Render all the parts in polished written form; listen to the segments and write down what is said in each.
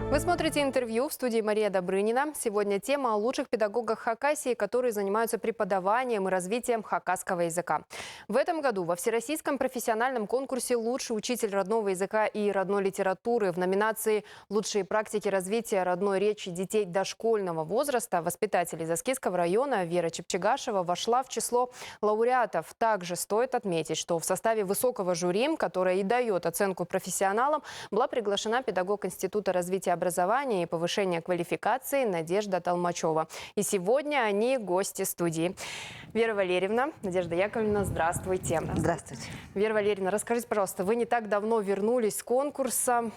Вы смотрите интервью в студии Мария Добрынина. Сегодня тема о лучших педагогах Хакасии, которые занимаются преподаванием и развитием хакасского языка. В этом году во Всероссийском профессиональном конкурсе «Лучший учитель родного языка и родной литературы» в номинации «Лучшие практики развития родной речи детей дошкольного возраста» воспитатель из Аскизского района Вера Чепчегашева вошла в число лауреатов. Также стоит отметить, что в составе высокого жюри, которое и дает оценку профессионалам, была приглашена педагог Института развития образования и повышения квалификации Надежда Толмачева. И сегодня они гости студии. Вера Валерьевна, Надежда Яковлевна, здравствуйте. Здравствуйте. Вера Валерьевна, расскажите, пожалуйста, вы не так давно вернулись с конкурса.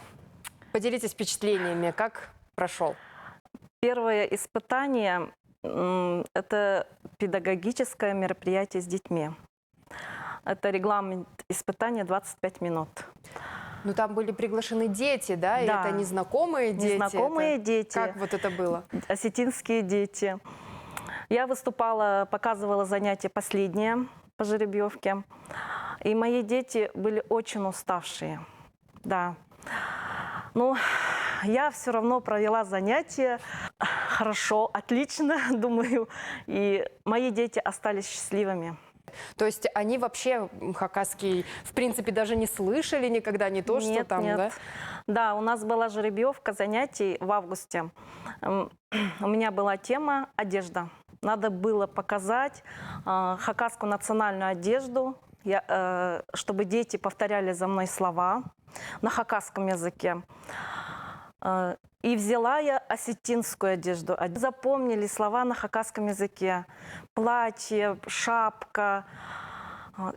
Поделитесь впечатлениями, как прошел? Первое испытание – это педагогическое мероприятие с детьми. Это регламент испытания 25 минут. Ну, там были приглашены дети, да? Да. И это незнакомые дети? Незнакомые дети. Как вот это было? Осетинские дети. Я выступала, показывала занятия последние по жеребьевке. И мои дети были очень уставшие. Да. Ну, я все равно провела занятия хорошо, отлично, думаю. И мои дети остались счастливыми. То есть они вообще хакасский, в принципе, даже не слышали никогда, не то, что Нет, там, нет. да? Да, у нас была жеребьевка занятий в августе. У меня была тема «Одежда». Надо было показать хакасскую национальную одежду, чтобы дети повторяли за мной слова на хакасском языке. И взяла я осетинскую одежду. Запомнили слова на хакасском языке. Платье, шапка,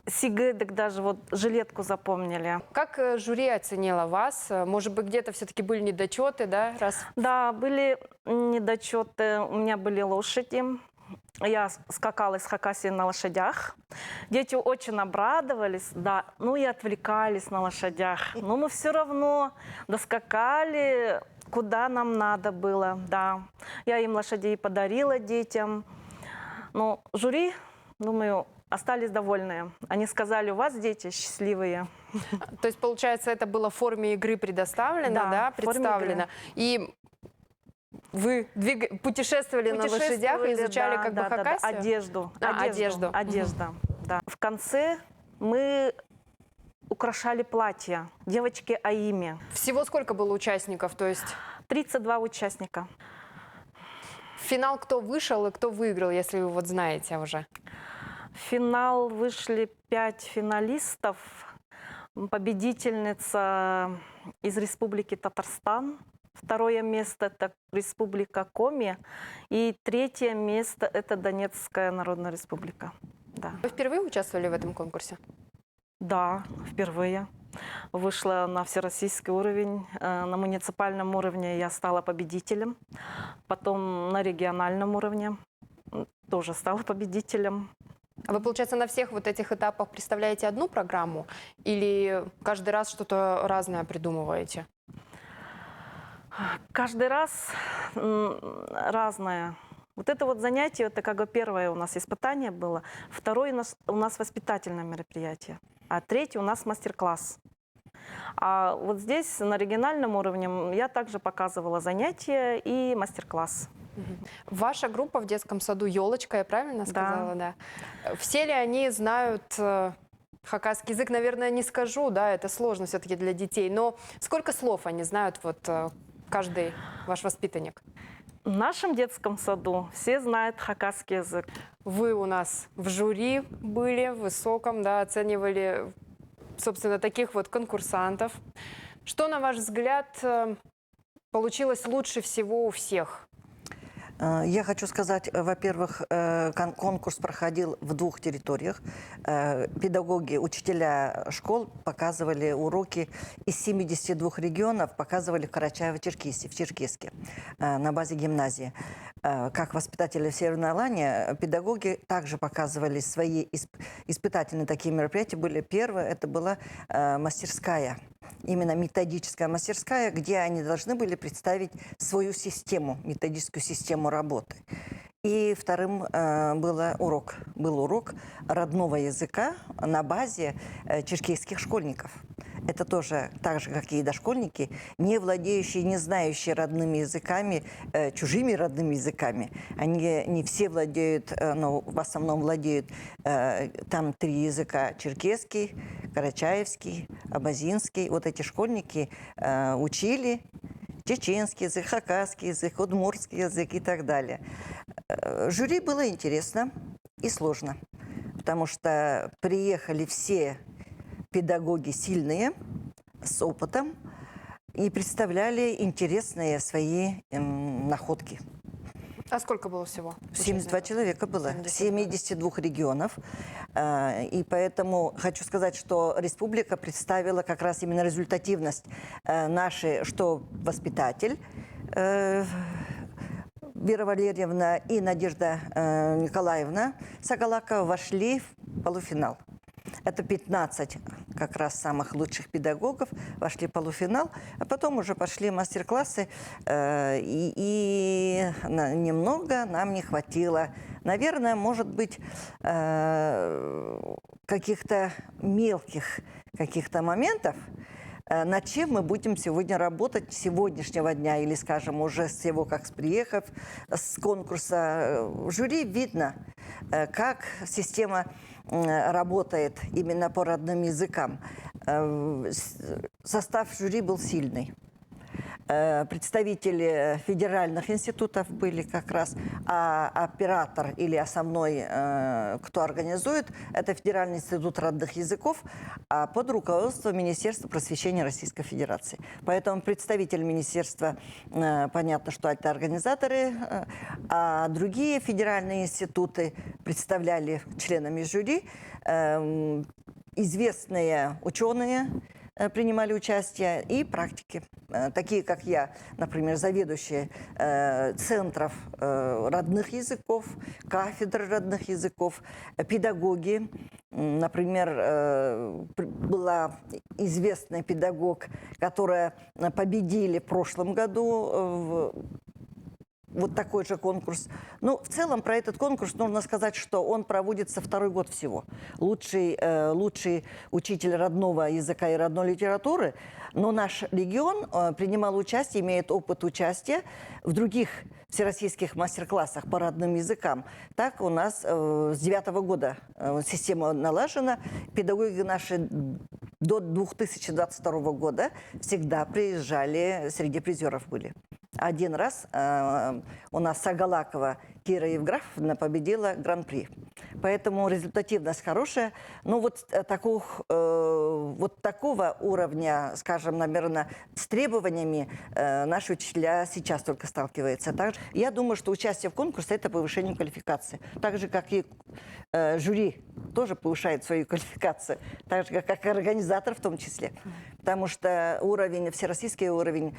сигедек даже, вот жилетку запомнили. Как жюри оценило вас? Может быть, где-то все-таки были недочеты, да? Да, были недочеты. У меня были лошади. Я скакала из Хакасии на лошадях. Дети очень обрадовались, да, ну и отвлекались на лошадях. Но мы все равно доскакали, куда нам надо было, да. Я им лошадей подарила детям. Но жюри, думаю, остались довольные. Они сказали, у вас дети счастливые. То есть, получается, это было в форме игры предоставлено, да, представлено. И вы путешествовали на лошадях и изучали да, как бы да, Хакасию? Одежду. Одежду. Да. В конце мы украшали платья. Девочки Аими. Всего сколько было участников? То есть 32 участника. в финал кто вышел и кто выиграл, если вы вот знаете уже? В финал вышли 5 финалистов. Победительница из Республики Татарстан. Второе место – это Республика Коми. И третье место – это Донецкая Народная Республика. Да. Вы впервые участвовали в этом конкурсе? Да, впервые. Вышла на всероссийский уровень. На муниципальном уровне я стала победителем. Потом на региональном уровне тоже стала победителем. А вы, получается, на всех вот этих этапах представляете одну программу или каждый раз что-то разное придумываете? Каждый раз разное. Вот это вот занятие, это как бы первое у нас испытание было. Второе у нас воспитательное мероприятие. А третье у нас мастер-класс. А вот здесь на региональном уровне я также показывала занятия и мастер-класс. Ваша группа в детском саду «Елочка», я правильно сказала? Да. Все ли они знают хакасский язык? Наверное, не скажу, да, это сложно все-таки для детей. Но сколько слов они знают, вот каждый ваш воспитанник? В нашем детском саду все знают хакасский язык. Вы у нас в жюри были, в высоком, да, оценивали, собственно, таких вот конкурсантов. Что, на ваш взгляд, получилось лучше всего у всех? Я хочу сказать, во-первых, конкурс проходил в 2 территориях. Педагоги, учителя школ показывали уроки из 72 регионов, показывали в Карачаево-Черкесии, в Черкеске, на базе гимназии. Как воспитатели в Северной Алане, педагоги также показывали свои испытательные такие мероприятия. Первое, это была мастерская. Именно методическая мастерская, где они должны были представить свою систему, методическую систему работы. И вторым был урок родного языка на базе черкесских школьников. Это тоже так же, как и дошкольники, не владеющие, не знающие родными языками, чужими родными языками. Они не все владеют, но в основном владеют там 3 языка: черкесский, карачаевский, абазинский. Вот эти школьники учили чеченский язык, хакасский язык, удмуртский язык и так далее. Жюри было интересно и сложно, потому что приехали все педагоги сильные, с опытом, и представляли интересные свои находки. А сколько было всего? 72 человека было, 72 регионов. И поэтому хочу сказать, что республика представила как раз именно результативность нашей, что воспитатель Вера Валерьевна и Надежда Николаевна Сагалакова вошли в полуфинал. Это 15 как раз самых лучших педагогов вошли в полуфинал, а потом уже пошли мастер-классы, и немного нам не хватило. Наверное, может быть, каких-то мелких каких-то моментов, над чем мы будем сегодня работать с сегодняшнего дня, или, скажем, уже с его, как приехав с конкурса. В жюри видно, как система работает именно по родным языкам. Состав жюри был сильный. Представители федеральных институтов были как раз, а оператор или основной, кто организует, это Федеральный институт родных языков, а под руководством Министерства просвещения Российской Федерации. Поэтому представитель министерства, понятно, что это организаторы, а другие федеральные институты представляли членами жюри известные ученые, принимали участие, и практики, такие как я, например, заведующие центров родных языков, кафедр родных языков, педагоги. Например, была известный педагог, которая победили в прошлом году вот такой же конкурс. Ну, в целом, про этот конкурс нужно сказать, что он проводится 2-й год всего. Лучший учитель родного языка и родной литературы. Но наш регион принимал участие, имеет опыт участия в других всероссийских мастер-классах по родным языкам. Так у нас с 9-го года система налажена. Педагоги наши до 2022 года всегда приезжали, среди призеров были. Один раз у нас Сагалакова Кира Евграфовна победила гран-при. Поэтому результативность хорошая. Ну вот такого уровня, скажем, наверное, с требованиями наши учителя сейчас только сталкиваются. Также, я думаю, что участие в конкурсе – это повышение квалификации. Так же, как и жюри тоже повышает свою квалификацию. Так же, как и организатор в том числе. Потому что уровень, всероссийский уровень,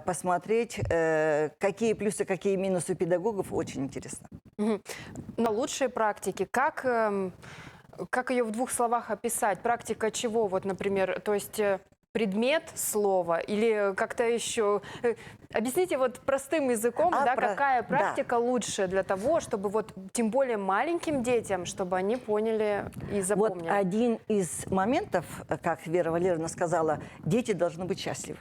посмотреть, какие плюсы, какие минусы педагогов, очень интересно. На лучшие практики, как ее в 2 словах описать? Практика чего, вот, например, то есть предмет слова или как-то еще... Объясните вот простым языком, какая практика лучше для того, чтобы вот тем более маленьким детям, чтобы они поняли и запомнили? Вот один из моментов, как Вера Валерьевна сказала, дети должны быть счастливы.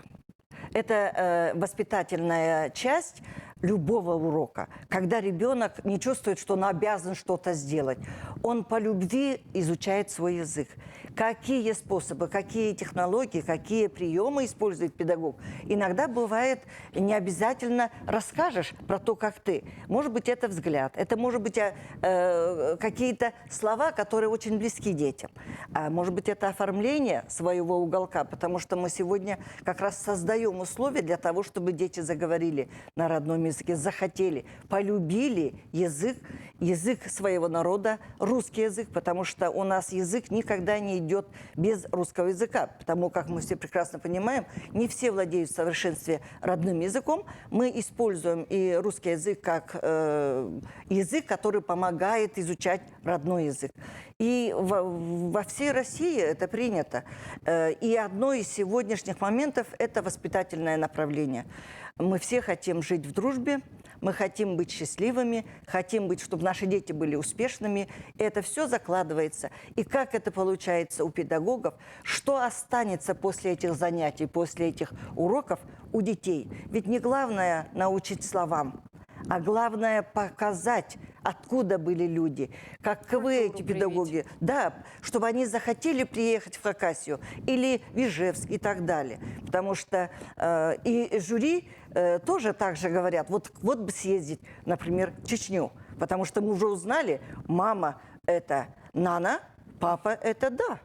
Это воспитательная часть любого урока, когда ребенок не чувствует, что он обязан что-то сделать. Он по любви изучает свой язык. Какие способы, какие технологии, какие приемы использует педагог. Иногда бывает, не обязательно расскажешь про то, как ты. Может быть, это взгляд, это может быть какие-то слова, которые очень близки детям. А может быть, это оформление своего уголка, потому что мы сегодня как раз создаем условия для того, чтобы дети заговорили на родном языке, захотели, полюбили язык своего народа, русский язык, потому что у нас язык никогда не идет без русского языка, потому как мы все прекрасно понимаем, не все владеют в совершенстве родным языком. Мы используем и русский язык как язык, который помогает изучать родной язык. И во всей России это принято. И одно из сегодняшних моментов – это воспитательное направление. Мы все хотим жить в дружбе, мы хотим быть счастливыми, хотим быть, чтобы наши дети были успешными. И это все закладывается. И как это получается у педагогов, что останется после этих занятий, после этих уроков у детей. Ведь не главное научить словам, а главное показать, откуда были люди, каковы эти педагоги. Да, чтобы они захотели приехать в Хакасию или в Ижевск и так далее. Потому что и жюри тоже так же говорят, вот бы съездить, например, в Чечню. Потому что мы уже узнали, мама – это Нана, папа – это да.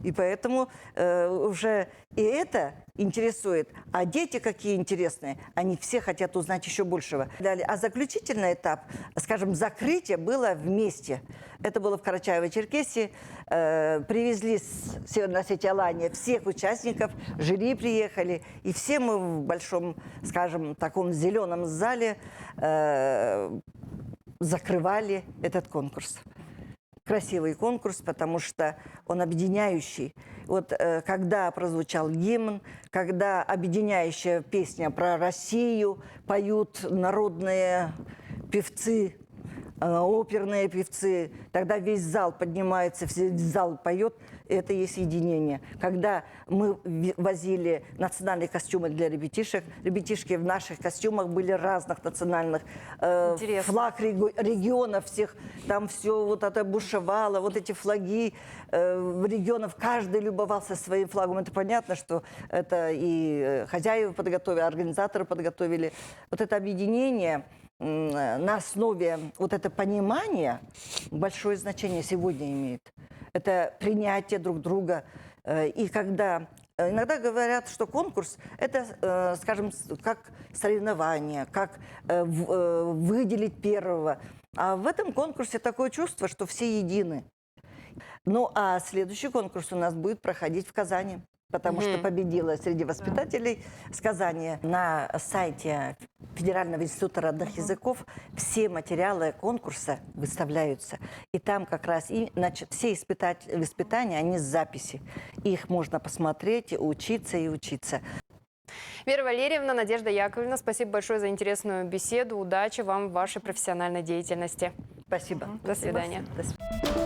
И поэтому уже и это интересует. А дети какие интересные, они все хотят узнать еще большего. Далее. А заключительный этап, скажем, закрытие было вместе. Это было в Карачаево-Черкесии. Привезли с Северной Осетии Алания всех участников, жюри приехали. И все мы в большом, скажем, таком зеленом зале закрывали этот конкурс. Красивый конкурс, потому что он объединяющий. Вот когда прозвучал гимн, когда объединяющая песня про Россию, поют народные певцы, оперные певцы, тогда весь зал поднимается, весь зал поет, это есть единение. Когда мы возили национальные костюмы для ребятишек, ребятишки в наших костюмах были разных национальных, флаг регионов всех, там все вот это бушевало, вот эти флаги регионов, каждый любовался своим флагом. Это понятно, что это и хозяева подготовили, организаторы подготовили. Вот это объединение на основе вот это понимания большое значение сегодня имеет. Это принятие друг друга. И когда иногда говорят, что конкурс – это, скажем, как соревнование, как выделить первого. А в этом конкурсе такое чувство, что все едины. Ну, а следующий конкурс у нас будет проходить в Казани. Потому что победила среди воспитателей с Казани. На сайте Федерального института родных языков все материалы конкурса выставляются. И там как раз все испытания, они с записи. Их можно посмотреть, учиться и учиться. Вера Валерьевна, Надежда Яковлевна, спасибо большое за интересную беседу. Удачи вам в вашей профессиональной деятельности. Спасибо. До свидания. До свидания.